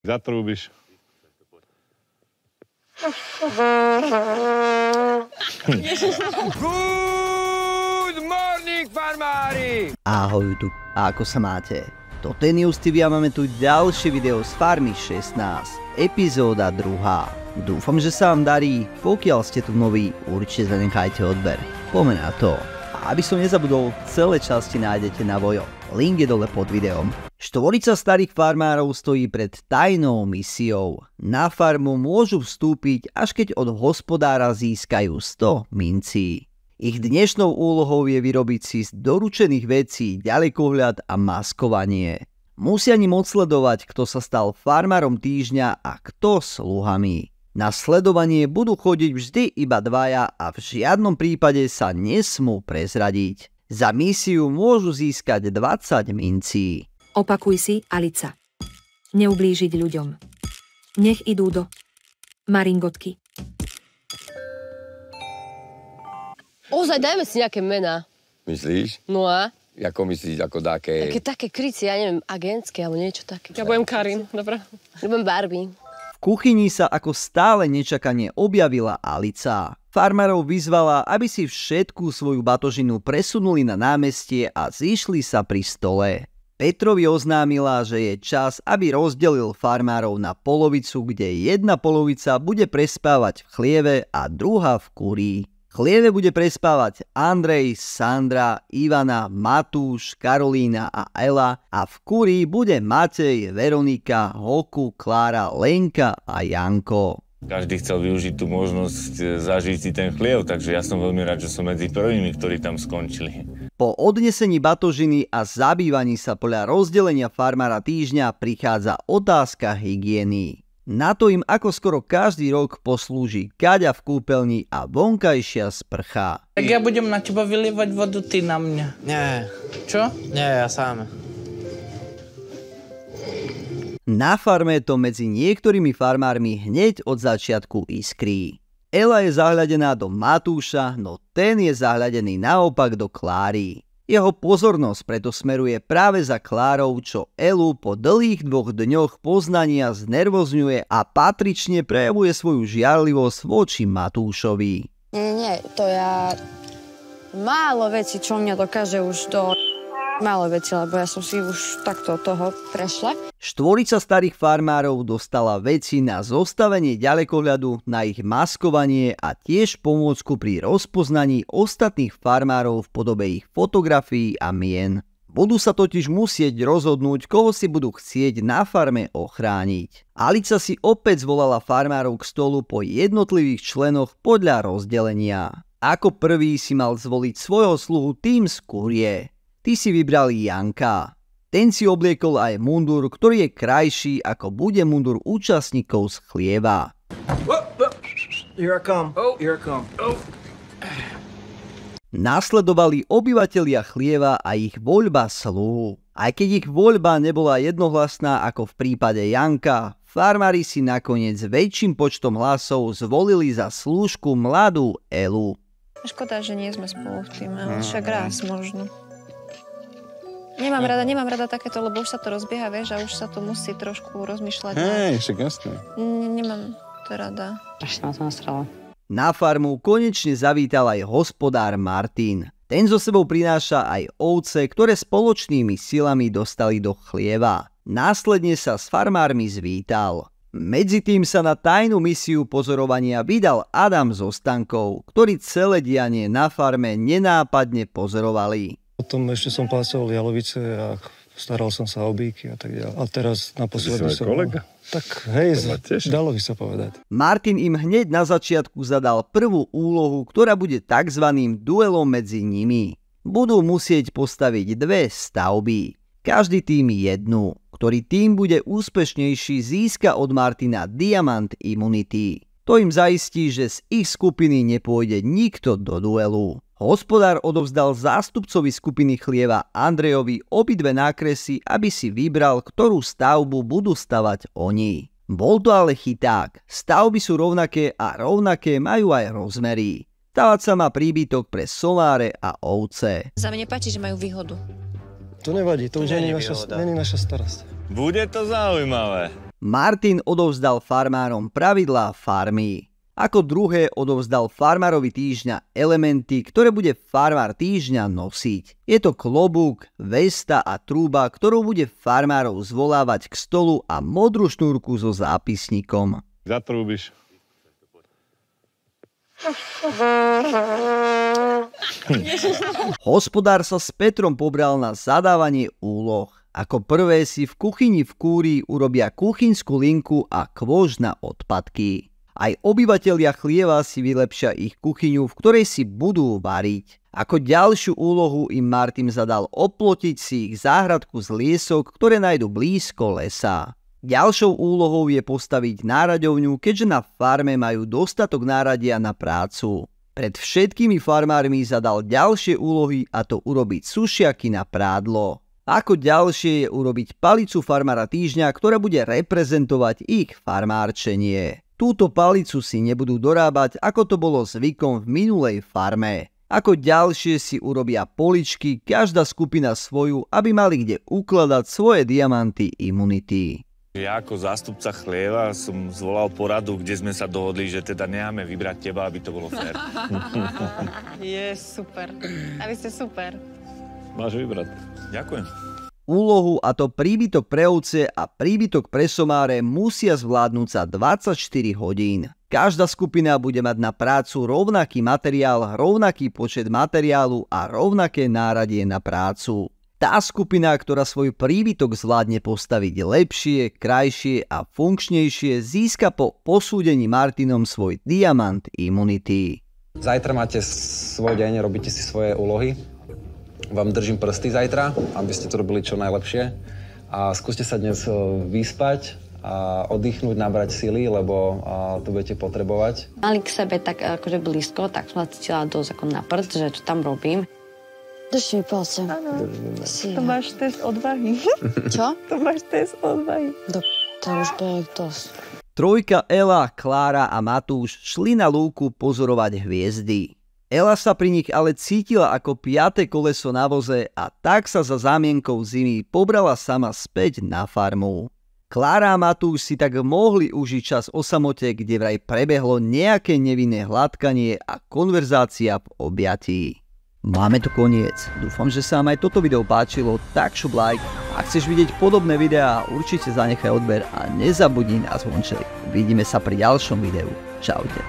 Zatrúbiš. Good morning, farmári! Ahoj YouTube, a ako sa máte? Toto je News TV a máme tu ďalšie video z Farmy 16, epizóda 2. Dúfam, že sa vám darí, pokiaľ ste tu noví, určite zanechajte odber. Poďme na to. A aby som nezabudol, celé časti nájdete na Vojo. Link je dole pod videom. Štvorica starých farmárov stojí pred tajnou misiou. Na farmu môžu vstúpiť, až keď od hospodára získajú 100 mincí. Ich dnešnou úlohou je vyrobiť si z doručených vecí ďalekohľad a maskovanie. Musia ním odsledovať, kto sa stal farmárom týždňa a kto sluhami. Na sledovanie budú chodiť vždy iba dvaja a v žiadnom prípade sa nesmú prezradiť. Za misiu môžu získať 20 mincí. Opakuj si, Alica. Neublížiť ľuďom. Nech idú do Maringotky. Ozaj, dajme si nejaké mená. Myslíš? No a? Ako myslíš, ako také... Také krycie, ja neviem, agentské alebo niečo také. Ja budem Karin, dobre? Ja budem Barbie. V kuchyni sa ako stále nečakane objavila Alica. Farmárov vyzvala, aby si všetkú svoju batožinu presunuli na námestie a zišli sa pri stole. Petrovi oznámila, že je čas, aby rozdelil farmárov na polovicu, kde jedna polovica bude prespávať v chlieve a druhá v kúri. V chlieve bude prespávať Andrej, Sandra, Ivana, Matúš, Karolína a Ela a v kúri bude Matej, Veronika, Hoku, Klára, Lenka a Janko. Každý chcel využiť tú možnosť zažiť si ten chliev, takže ja som veľmi rád, že som medzi prvými, ktorí tam skončili. Po odnesení batožiny a zabývaní sa podľa rozdelenia farmára týždňa prichádza otázka hygieny. Na to im ako skoro každý rok poslúži kaďa v kúpeľni a vonkajšia sprcha. Tak ja budem na teba vylievať vodu, ty na mňa. Nie. Čo? Nie, ja sám. Na farme to medzi niektorými farmármi hneď od začiatku iskrí. Ela je zahľadená do Matúša, no ten je zahľadený naopak do Kláry. Jeho pozornosť preto smeruje práve za Klárou, čo Elu po dlhých 2 dňoch poznania znervozňuje a patrične prejavuje svoju žiarlivosť voči Matúšovi. Nie, to ja... Málo vecí, čo mňa dokáže už do... Málo veci, lebo ja som si už takto toho prešla. Štvorica starých farmárov dostala veci na zostavenie ďalekohľadu, na ich maskovanie a tiež pomôcku pri rozpoznaní ostatných farmárov v podobe ich fotografií a mien. Budú sa totiž musieť rozhodnúť, koho si budú chcieť na farme ochrániť. Alica si opäť zvolala farmárov k stolu po jednotlivých členoch podľa rozdelenia. Ako prvý si mal zvoliť svojho sluhu tým z kurie. Ty si vybrali Janka. Ten si obliekol aj mundur, ktorý je krajší ako bude mundur účastníkov z chlieva. Nasledovali obyvatelia chlieva a ich voľba sluhu. Aj keď ich voľba nebola jednohlasná ako v prípade Janka, farmári si nakoniec väčším počtom hlasov zvolili za slúžku mladú Elu. Škoda, že nie sme spolu v tým, ale však raz možno. Nemám rada takéto, lebo už sa to rozbieha, vieš, a už sa to musí trošku rozmýšľať. Hej, však jasné. Nemám to rada. Až sa ma to nastralo. Na farmu konečne zavítal aj hospodár Martin. Ten so sebou prináša aj ovce, ktoré spoločnými silami dostali do chlieva. Následne sa s farmármi zvítal. Medzitým sa na tajnú misiu pozorovania vydal Adam so Stankou, ktorí celé dianie na farme nenápadne pozorovali. Potom ešte som pásol jalovice a staral som sa o bíky a tak ďalej. A teraz naposledy som... kolega? Tak hej, dalo by sa povedať. Martin im hneď na začiatku zadal prvú úlohu, ktorá bude takzvaným duelom medzi nimi. Budú musieť postaviť 2 stavby. Každý tým jednu. Ktorý tým bude úspešnejší, získa od Martina Diamant Immunity. To im zaistí, že z ich skupiny nepôjde nikto do duelu. Hospodár odovzdal zástupcovi skupiny chlieva Andrejovi obidve nákresy, aby si vybral, ktorú stavbu budú stavať oni. Bol to ale chyták. Stavby sú rovnaké a rovnaké majú aj rozmery. Stavať sa má príbytok pre soláre a ovce. Za mne páči, že majú výhodu. To nevadí, to už nie je naša starosť. Bude to zaujímavé. Martin odovzdal farmárom pravidlá farmy. Ako druhé odovzdal farmárovi týždňa elementy, ktoré bude farmár týždňa nosiť. Je to klobúk, vesta a trúba, ktorou bude farmárov zvolávať k stolu a modrú šnúrku so zápisníkom. Zatrúbiš. Hospodár sa s Petrom pobral na zadávanie úloh. Ako prvé si v kuchyni v kúri urobia kuchynskú linku a kôž na odpadky. Aj obyvatelia Chlieva si vylepšia ich kuchyňu, v ktorej si budú variť. Ako ďalšiu úlohu im Martin zadal oplotiť si ich záhradku z liesok, ktoré nájdu blízko lesa. Ďalšou úlohou je postaviť náraďovňu, keďže na farme majú dostatok náradia na prácu. Pred všetkými farmármi zadal ďalšie úlohy, a to urobiť sušiaky na prádlo. Ako ďalšie je urobiť palicu farmára týždňa, ktorá bude reprezentovať ich farmárčenie. Túto palicu si nebudú dorábať, ako to bolo zvykom v minulej farme. Ako ďalšie si urobia poličky, každá skupina svoju, aby mali kde ukladať svoje diamanty imunity. Ja ako zástupca Chlieva som zvolal poradu, kde sme sa dohodli, že teda necháme vybrať teba, aby to bolo fér. Je super. A vy ste super. Máš vybrať. Ďakujem. Úlohu, a to príbytok pre ovce a príbytok pre somáre, musia zvládnuť za 24 hodín. Každá skupina bude mať na prácu rovnaký materiál, rovnaký počet materiálu a rovnaké náradie na prácu. Tá skupina, ktorá svoj príbytok zvládne postaviť lepšie, krajšie a funkčnejšie, získa po posúdení Martinom svoj diamant imunity. Zajtra máte svoj deň, robíte si svoje úlohy. Vám držím prsty zajtra, aby ste to robili čo najlepšie. A skúste sa dnes vyspať a oddychnúť, nabrať sily, lebo to budete potrebovať. Mali k sebe tak akože blízko, tak som sa cítila dosť ako na prd, že čo tam robím. Držte mi palce. Áno. To máš test odvahy. Čo? To máš test odvahy. To už bolo dosť. Trojka Ela, Klára a Matúš šli na lúku pozorovať hviezdy. Ela sa pri nich ale cítila ako 5. koleso na voze a tak sa za zámienkou zimy pobrala sama späť na farmu. Klára a Matúš si tak mohli užiť čas o samote, kde vraj prebehlo nejaké nevinné hladkanie a konverzácia v objatí. Máme tu koniec. Dúfam, že sa vám aj toto video páčilo, tak šup like. Ak chceš vidieť podobné videá, určite zanechaj odber a nezabudni na zvonček. Vidíme sa pri ďalšom videu. Čaute.